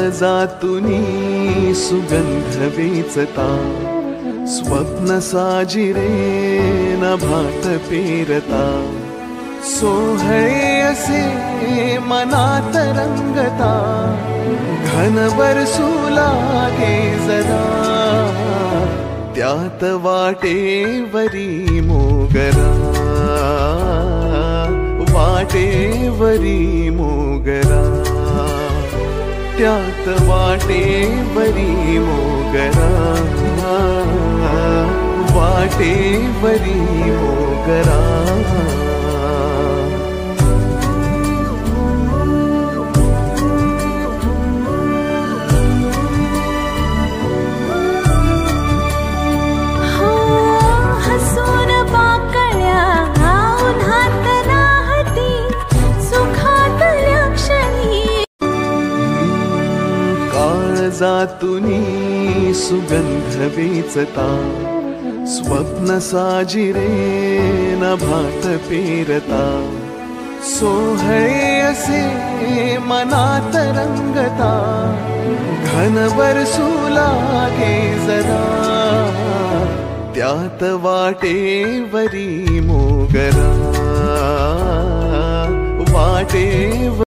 काळजातुनी सुगंध वेचता, स्वप्न साजिरे नभात पेरता, सोहळे असे मनात रंगता, घन बरसू लागे जरा, त्यात वाटेवरी मोगरा, वाटेवरी मोगरा, त्यात वाटेवरी मोगरा, वाटेवरी मोगरा। काळजातुनी सुगंध वेचता, स्वप्न साजिरे नभात पेरता, सोहळे असे मनात रंगता, घन बरसू लागे जरा, त्यात वाटेवरी मोगरा, वाटेवरी